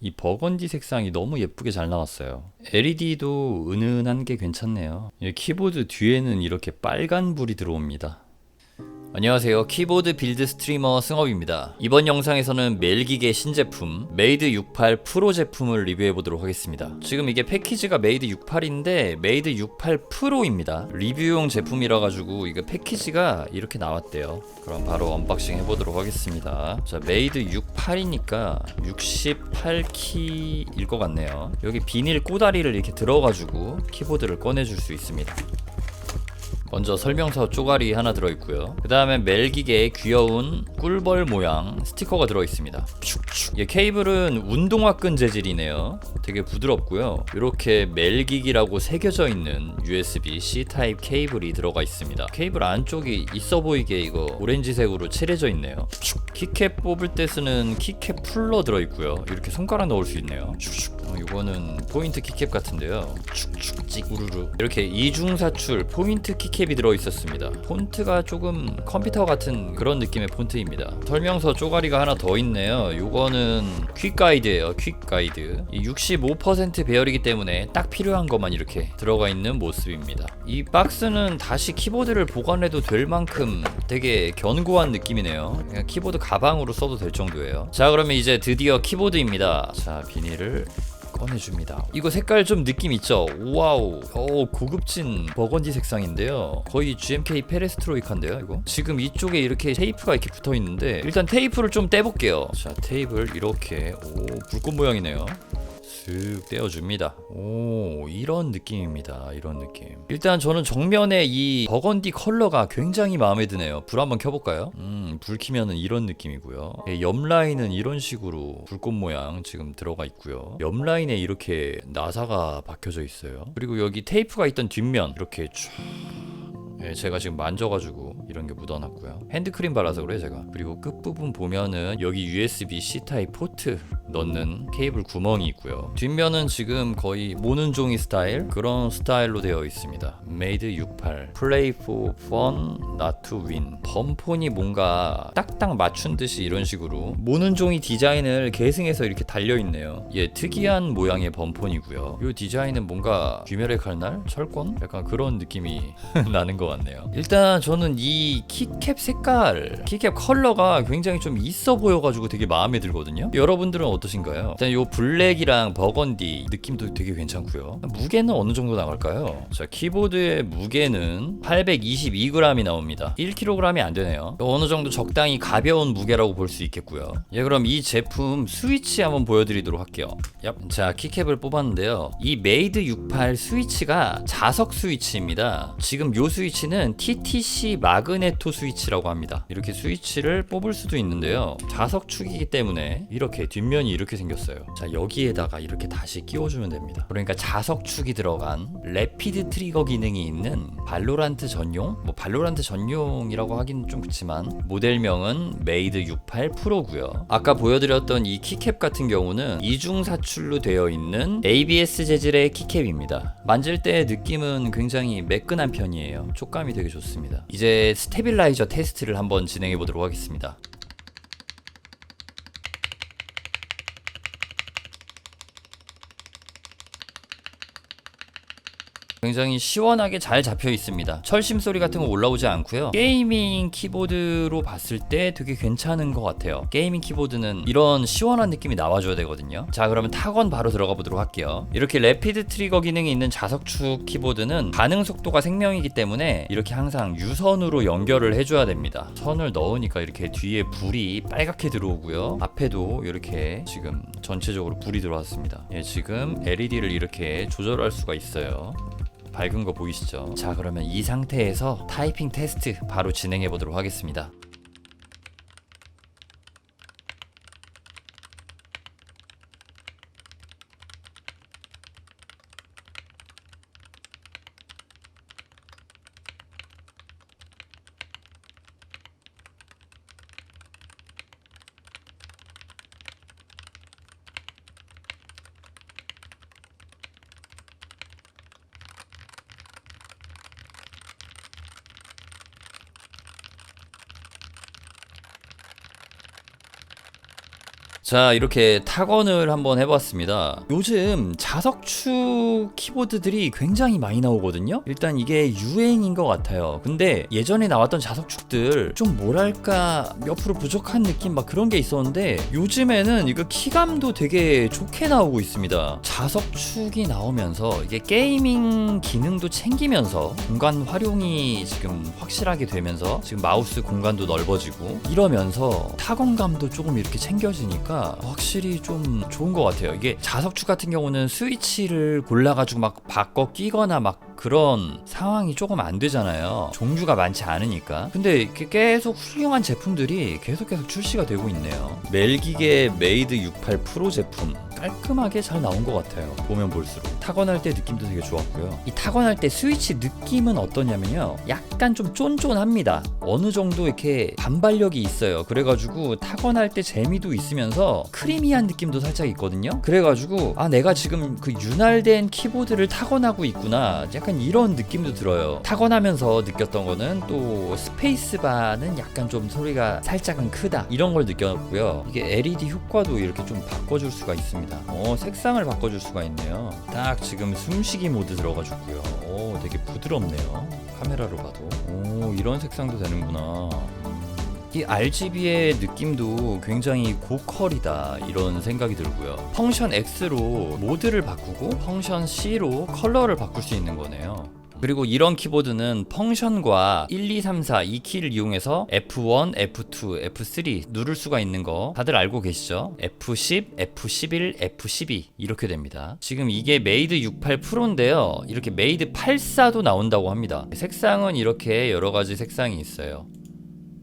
이 버건디 색상이 너무 예쁘게 잘 나왔어요. LED도 은은한 게 괜찮네요. 키보드 뒤에는 이렇게 빨간 불이 들어옵니다. 안녕하세요. 키보드 빌드 스트리머 승업입니다. 이번 영상에서는 멜기계 신제품 메이드 68 프로 제품을 리뷰해보도록 하겠습니다. 지금 이게 패키지가 메이드 68인데 메이드 68 프로입니다. 리뷰용 제품이라 가지고 이거 패키지가 이렇게 나왔대요. 그럼 바로 언박싱 해보도록 하겠습니다. 자, 메이드 68이니까 68키일 것 같네요. 여기 비닐 꼬다리를 이렇게 들어가지고 키보드를 꺼내줄 수 있습니다. 먼저 설명서 쪼가리 하나 들어있고요. 그 다음에 멜기계의 귀여운 꿀벌 모양 스티커가 들어있습니다. 이 케이블은 운동화끈 재질이네요. 되게 부드럽고요. 이렇게 멜기기라고 새겨져 있는 USB-C 타입 케이블이 들어가 있습니다. 케이블 안쪽이 있어 보이게 이거 오렌지색으로 칠해져 있네요. 키캡 뽑을 때 쓰는 키캡 풀러 들어있고요. 이렇게 손가락 넣을 수 있네요. 이거는 포인트 키캡 같은데요. 축축 우르르 이렇게 이중사출 포인트 키캡이 들어있었습니다. 폰트가 조금 컴퓨터 같은 그런 느낌의 폰트입니다. 설명서 쪼가리가 하나 더 있네요. 이거는 퀵 가이드예요. 퀵 가이드. 65% 배열이기 때문에 딱 필요한 것만 이렇게 들어가 있는 모습입니다. 이 박스는 다시 키보드를 보관해도 될 만큼 되게 견고한 느낌이네요. 그냥 키보드 가방으로 써도 될 정도예요. 자, 그러면 이제 드디어 키보드입니다. 자, 비닐을 꺼내줍니다. 이거 색깔 좀 느낌 있죠? 와우. 고급진 버건디 색상인데요. 거의 GMK 페레스트로이카인데요, 이거. 지금 이쪽에 이렇게 테이프가 이렇게 붙어 있는데 일단 테이프를 좀 떼볼게요. 자, 테이프를 이렇게 불꽃 모양이네요. 슥 떼어줍니다. 이런 느낌입니다. 이런 느낌. 일단 저는 정면에 이 버건디 컬러가 굉장히 마음에 드네요. 불 한번 켜볼까요? 불 켜면은 이런 느낌이고요. 옆 라인은 이런 식으로 불꽃 모양 지금 들어가 있고요. 옆 라인에 이렇게 나사가 박혀져 있어요. 그리고 여기 테이프가 있던 뒷면 이렇게 쫙 제가 지금 만져가지고 이런 게 묻어났고요. 핸드크림 발라서 그래 제가. 그리고 끝부분 보면은 여기 USB-C 타입 포트 넣는 케이블 구멍이 있고요. 뒷면은 지금 거의 모는 종이 스타일 그런 스타일로 되어 있습니다. Made 68 Play for fun not to win. 범폰이 뭔가 딱딱 맞춘 듯이 이런 식으로 모는 종이 디자인을 계승해서 이렇게 달려있네요. 특이한 모양의 범폰이고요. 이 디자인은 뭔가 귀멸의 칼날? 철권? 약간 그런 느낌이 나는 것 같네요. 일단 저는 이 키캡 색깔, 키캡 컬러가 굉장히 좀 있어 보여가지고 되게 마음에 들거든요. 여러분들은 어떠신가요? 일단 요 블랙이랑 버건디 느낌도 되게 괜찮고요. 무게는 어느 정도 나갈까요? 자, 키보드의 무게는 822g이 나옵니다. 1kg이 안 되네요. 어느 정도 적당히 가벼운 무게라고 볼 수 있겠고요. 그럼 이 제품 스위치 한번 보여드리도록 할게요. 자, 키캡을 뽑았는데요. 이 메이드 68 스위치가 자석 스위치입니다. 지금 요 스위치는 TTC 마그네토 스위치라고 합니다. 이렇게 스위치를 뽑을 수도 있는데요. 자석축이기 때문에 이렇게 뒷면이 이렇게 생겼어요. 자, 여기에다가 이렇게 다시 끼워주면 됩니다. 그러니까 자석축이 들어간 래피드 트리거 기능이 있는 발로란트 전용? 발로란트 전용이라고 하긴 좀 그렇지만 모델명은 메이드 68 프로고요. 아까 보여드렸던 이 키캡 같은 경우는 이중 사출로 되어 있는 ABS 재질의 키캡입니다. 만질 때 느낌은 굉장히 매끈한 편이에요. 촉감이 되게 좋습니다. 이제 스테빌라이저 테스트를 한번 진행해 보도록 하겠습니다. 굉장히 시원하게 잘 잡혀 있습니다. 철심 소리 같은 거 올라오지 않고요. 게이밍 키보드로 봤을 때 되게 괜찮은 것 같아요. 게이밍 키보드는 이런 시원한 느낌이 나와줘야 되거든요. 자, 그러면 타건 바로 들어가 보도록 할게요. 이렇게 래피드 트리거 기능이 있는 자석축 키보드는 반응 속도가 생명이기 때문에 이렇게 항상 유선으로 연결을 해줘야 됩니다. 선을 넣으니까 이렇게 뒤에 불이 빨갛게 들어오고요. 앞에도 이렇게 지금 전체적으로 불이 들어왔습니다. 지금 LED를 이렇게 조절할 수가 있어요. 밝은 거 보이시죠? 자, 그러면 이 상태에서 타이핑 테스트 바로 진행해 보도록 하겠습니다. 자, 이렇게 타건을 한번 해봤습니다. 요즘 자석축 키보드들이 굉장히 많이 나오거든요. 일단 이게 유행인 것 같아요. 근데 예전에 나왔던 자석축들 좀 뭐랄까 몇 프로 부족한 느낌 막 그런 게 있었는데 요즘에는 이거 키감도 되게 좋게 나오고 있습니다. 자석축이 나오면서 이게 게이밍 기능도 챙기면서 공간 활용이 지금 확실하게 되면서 지금 마우스 공간도 넓어지고 이러면서 타건감도 조금 이렇게 챙겨지니까 확실히 좀 좋은 것 같아요. 이게 자석축 같은 경우는 스위치를 골라가지고 막 바꿔 끼거나 막 그런 상황이 조금 안 되잖아요. 종류가 많지 않으니까. 근데 이렇게 계속 훌륭한 제품들이 계속 출시가 되고 있네요. 멜기계 메이드 68 프로 제품 깔끔하게 잘 나온 것 같아요. 보면 볼수록 타건할 때 느낌도 되게 좋았고요. 이 타건할 때 스위치 느낌은 어떠냐면요, 약간 좀 쫀쫀합니다. 어느 정도 이렇게 반발력이 있어요. 그래가지고 타건할 때 재미도 있으면서 크리미한 느낌도 살짝 있거든요. 그래가지고 아, 내가 지금 그 윤활된 키보드를 타건하고 있구나, 약간 이런 느낌도 들어요. 타건하면서 느꼈던 거는 또 스페이스바는 약간 좀 소리가 살짝은 크다, 이런 걸 느꼈고요. 이게 LED 효과도 이렇게 좀 바꿔줄 수가 있습니다. 색상을 바꿔줄 수가 있네요. 딱 지금 숨쉬기 모드 들어가지고요. 되게 부드럽네요. 카메라로 봐도. 이런 색상도 되는구나. 이 RGB의 느낌도 굉장히 고퀄이다, 이런 생각이 들고요. 펑션 X로 모드를 바꾸고 펑션 C로 컬러를 바꿀 수 있는 거네요. 그리고 이런 키보드는 펑션과 1, 2, 3, 4 이 키를 이용해서 F1, F2, F3 누를 수가 있는 거 다들 알고 계시죠? F10, F11, F12 이렇게 됩니다. 지금 이게 메이드 68 프로인데요. 이렇게 메이드 84도 나온다고 합니다. 색상은 이렇게 여러가지 색상이 있어요.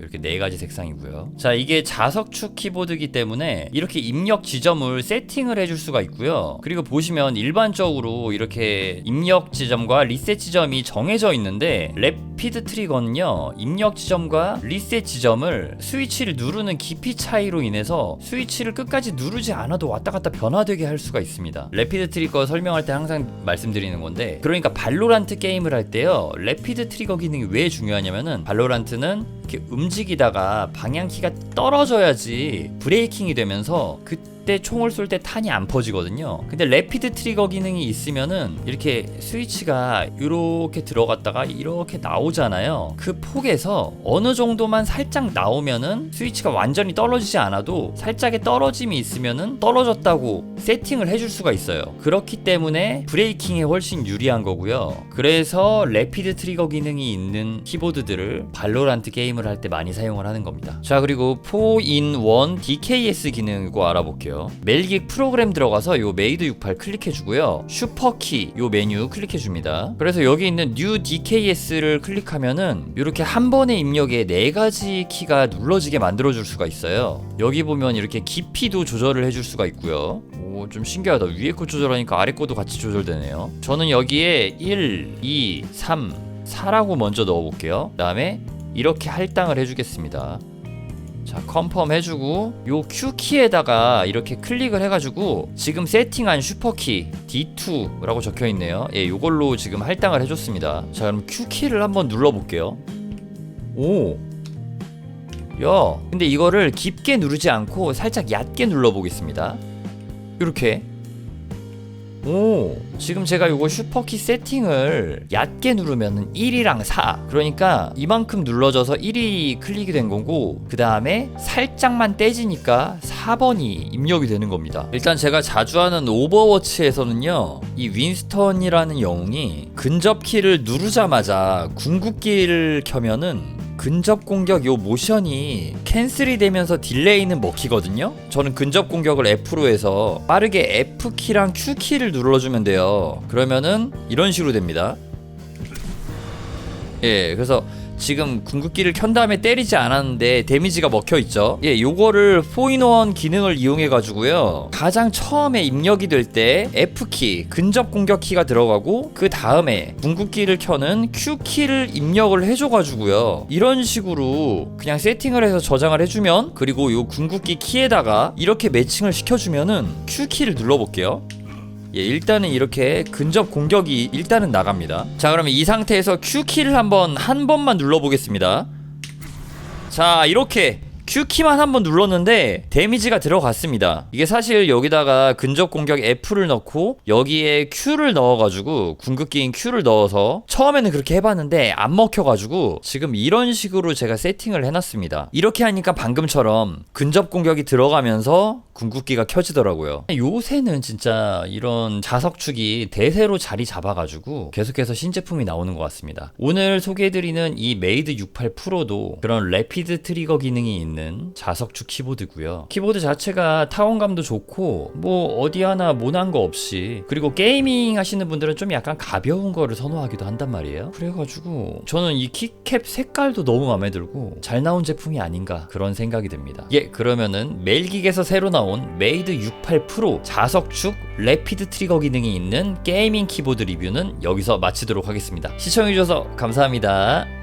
이렇게 4가지 색상이고요. 자, 이게 자석축 키보드이기 때문에 이렇게 입력 지점을 세팅을 해줄 수가 있고요. 그리고 보시면 일반적으로 이렇게 입력 지점과 리셋 지점이 정해져 있는데 래피드 트리거는요, 입력 지점과 리셋 지점을 스위치를 누르는 깊이 차이로 인해서 스위치를 끝까지 누르지 않아도 왔다 갔다 변화되게 할 수가 있습니다. 래피드 트리거 설명할 때 항상 말씀드리는 건데, 그러니까 발로란트 게임을 할 때요, 래피드 트리거 기능이 왜 중요하냐면은 발로란트는 이렇게 움직이다가 방향키가 떨어져야지 브레이킹이 되면서 그때 총을 쏠 때 탄이 안 퍼지거든요. 근데 래피드 트리거 기능이 있으면은 이렇게 스위치가 이렇게 들어갔다가 이렇게 나오잖아요. 그 폭에서 어느 정도만 살짝 나오면은 스위치가 완전히 떨어지지 않아도 살짝의 떨어짐이 있으면은 떨어졌다고 세팅을 해줄 수가 있어요. 그렇기 때문에 브레이킹에 훨씬 유리한 거고요. 그래서 래피드 트리거 기능이 있는 키보드들을 발로란트 게임을 할 때 많이 사용을 하는 겁니다. 자, 그리고 4in1 DKS 기능 이거 알아볼게요. 멜기 프로그램 들어가서 요 메이드 68 클릭해주고요. 슈퍼키 요 메뉴 클릭해줍니다. 그래서 여기 있는 New DKS를 클릭하면은 이렇게 한 번의 입력에 4가지 키가 눌러지게 만들어줄 수가 있어요. 여기 보면 이렇게 깊이도 조절을 해줄 수가 있고요. 좀 신기하다. 위에 거 조절하니까 아래 거도 같이 조절되네요. 저는 여기에 1, 2, 3, 4라고 먼저 넣어볼게요. 그 다음에 이렇게 할당을 해주겠습니다. 자, 컨펌 해주고 요 Q키에다가 이렇게 클릭을 해가지고 지금 세팅한 슈퍼키 D2라고 적혀있네요. 예, 요걸로 지금 할당을 해줬습니다. 자, 그럼 Q키를 한번 눌러볼게요. 야, 근데 이거를 깊게 누르지 않고 살짝 얕게 눌러보겠습니다. 이렇게. 지금 제가 요거 슈퍼키 세팅을 얕게 누르면 1이랑 4, 그러니까 이만큼 눌러져서 1이 클릭이 된 거고, 그 다음에 살짝만 떼지니까 4번이 입력이 되는 겁니다. 일단 제가 자주 하는 오버워치에서는요, 이 윈스턴이라는 영웅이 근접키를 누르자마자 궁극기를 켜면은 근접 공격 요 모션이 캔슬이 되면서 딜레이는 먹히거든요. 저는 근접 공격을 F로 해서 빠르게 F키랑 Q키를 눌러주면 돼요. 그러면은 이런 식으로 됩니다. 예, 그래서 지금 궁극기를 켠 다음에 때리지 않았는데 데미지가 먹혀있죠. 예, 요거를 4in1 기능을 이용해가지고요, 가장 처음에 입력이 될 때 F키 근접 공격키가 들어가고 그 다음에 궁극기를 켜는 Q키를 입력을 해줘가지고요, 이런 식으로 그냥 세팅을 해서 저장을 해주면, 그리고 요 궁극기 키에다가 이렇게 매칭을 시켜주면은 Q키를 눌러볼게요. 예, 일단은 이렇게 근접 공격이 일단은 나갑니다. 자, 그러면 이 상태에서 Q키를 한 번만 눌러보겠습니다. 자, 이렇게 Q키만 한번 눌렀는데 데미지가 들어갔습니다. 이게 사실 여기다가 근접 공격 F를 넣고 여기에 Q를 넣어가지고 궁극기인 Q를 넣어서 처음에는 그렇게 해봤는데 안 먹혀가지고 지금 이런 식으로 제가 세팅을 해놨습니다. 이렇게 하니까 방금처럼 근접 공격이 들어가면서 궁극기가 켜지더라고요. 요새는 진짜 이런 자석축이 대세로 자리 잡아가지고 계속해서 신제품이 나오는 것 같습니다. 오늘 소개해드리는 이 메이드 68 프로도 그런 래피드 트리거 기능이 있는 자석축 키보드고요. 키보드 자체가 타원감도 좋고 뭐 어디 하나 모난 거 없이, 그리고 게이밍 하시는 분들은 좀 약간 가벼운 거를 선호하기도 한단 말이에요. 그래가지고 저는 이 키캡 색깔도 너무 마음에 들고 잘 나온 제품이 아닌가 그런 생각이 듭니다. 예, 그러면은 멜기에서 새로 나온 메이드 68 프로 자석축 래피드 트리거 기능이 있는 게이밍 키보드 리뷰는 여기서 마치도록 하겠습니다. 시청해주셔서 감사합니다.